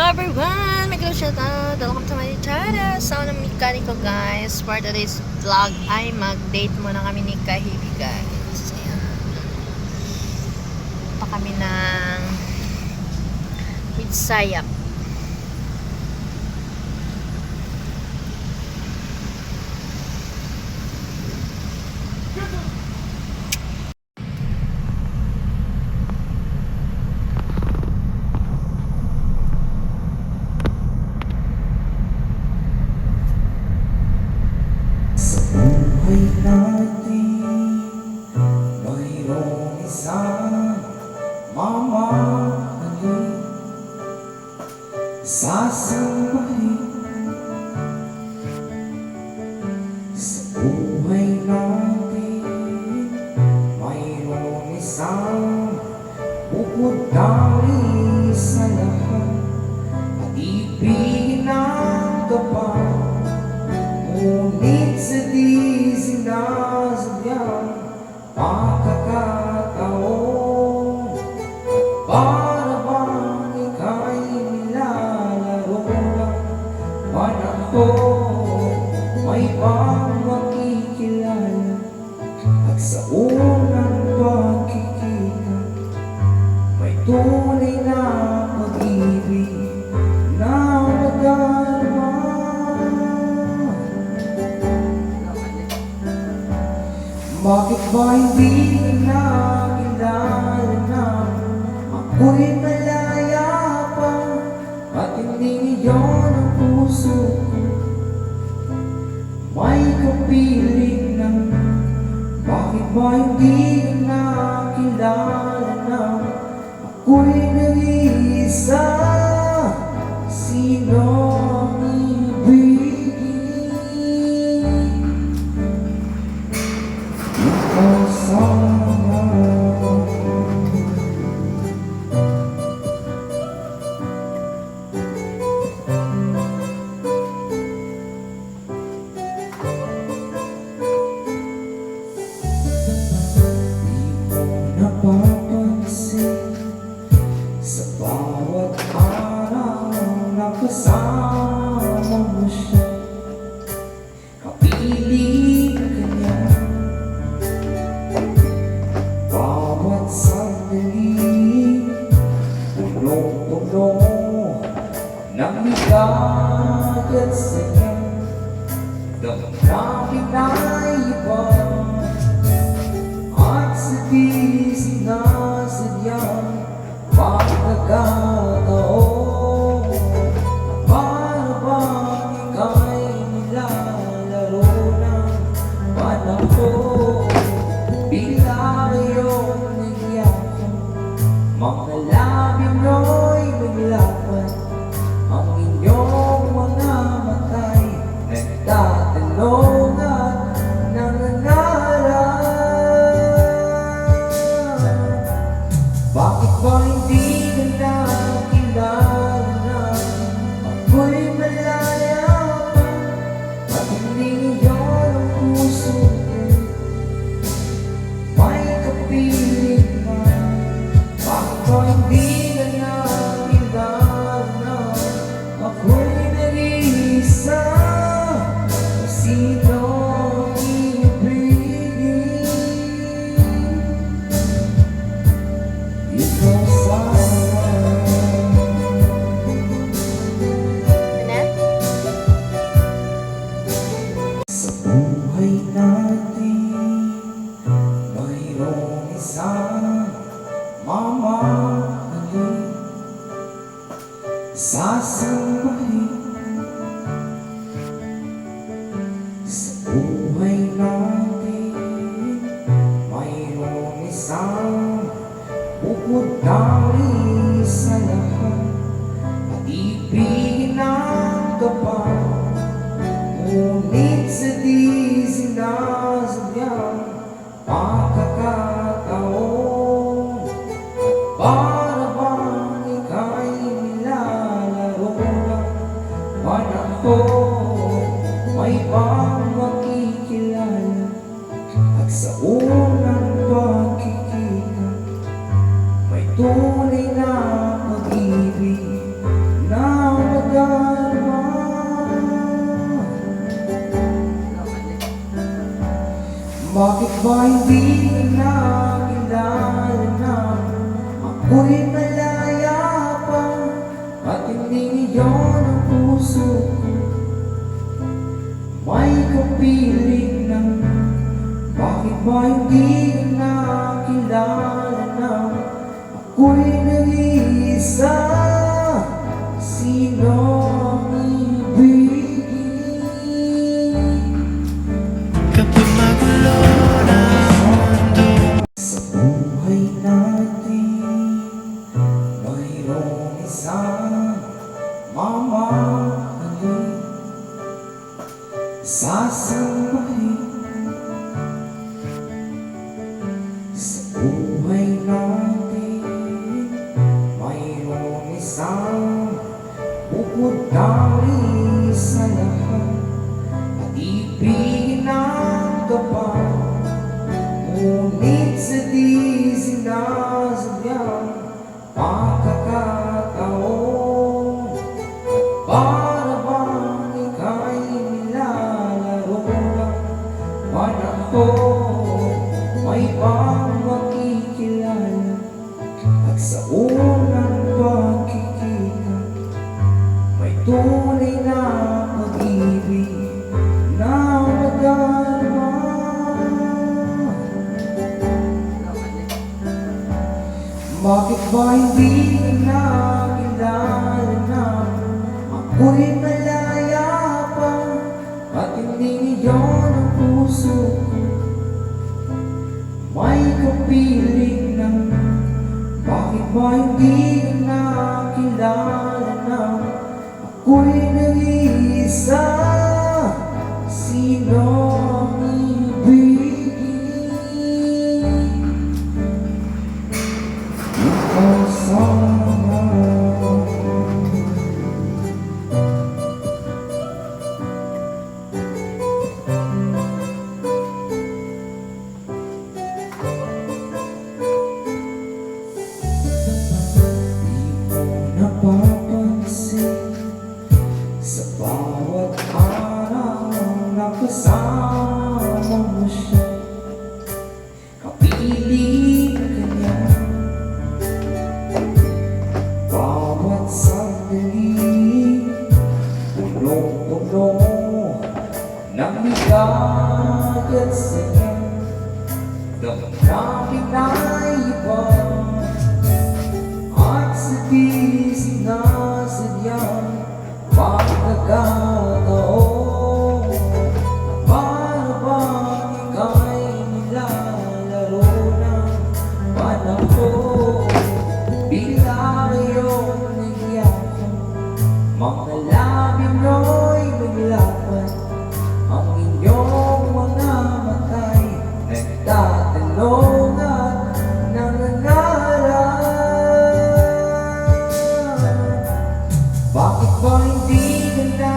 everyone! May shoutout! Welcome to my channel! Sa unang mekaniko guys, for today's vlog ay mag-date muna kami ni Kahibi guys. Ayan. Pa kami ng Hidsayap. Buhay natin, mayroong isang mamahalin, sasambahin. Sa buhay natin, mayroong isang puputari sa lahat at ibigin ang kapal. Ngunit sa di sinasadyang pagkakataon, para bang ika'y nilalaro ng panahon, may bang makikilala at sa unang pagkikita may tunay na pag-ibig na madarama. Bakit ba hindi ka nakilala na ako'y malaya pa at hindi iyon ang puso ko may kapiling na? Bakit ba hindi ka nakilala na ako'y nag-iisa? Sino ang ibigin? Ikaw sana. Di mo napapansin sa bawat araw na kasama mo siya, kapiling ka niya. Bawat sandali, puno-puno ng bigat at saya, damdamin ay iba at sa di sinasadyang pagkakataon, para bang ika'y nilalaro ng panahon. Bigla kayong nagyakap, mga labi mo'y naglapat, ang inyong mga matay nagtatanong at nangangarap. Bakit ba hindi ka nakilala na ako'y malaya pa at hindi iyon ang puso ko may kapiling na? Bakit ba hindi ka nakilala na ako'y nag-iisa? Sino ang ibigin? Ikaw sana. Net? Sa buhay natin, mayroong isang mamahalin, sasambahin. Sa buhay natin, mayroong isang puputari sa lahat at ibigin ang kapal. Ngunit sa di sinasadyang pagkakataon, para bang ika'y nilalaro ng ba hindi ka nakilala na ako'y malaya pa at hindi iyon ang puso ko? May kapiling na bakit ba hindi ka nakilala na ako'y nag-iisa? Sino ang ibigin? Kapag magulo na Sa buhay natin, mayroong isang mamahalin, sasambahin. Sa buhay natin, mayroong isang puputali sa lahat at ibigin ang kapal. Ngunit sa di sinasabyang pagkakataon, at para bang ika'y nilalaro ng panahon, may bang makikilala at sa unang pagkikita may tunay na pag-ibig na madarama. Bakit ba hindi ka nakilala na ako'y malaya pa at hindi iyon ang puso ko? May kapiling na bakit ba hindi ka nakilala na ako'y nag-iisa? Sino ang ibigin? Ikaw sana. Napapansin sa bawat araw na kasama mo siya, kapiling ka niya. Bawat sandali, punong-puno ng bigat at saya. Damdamin ay iba at sa di sinasadyang pagkakataon, para bang ika'y nilalaro ng panahon. Bigla kayong nagyakap, mga labi mo'y naglapat, ang inyong mga matay nagtatanong at nangangarap. Bakit ba hindi ka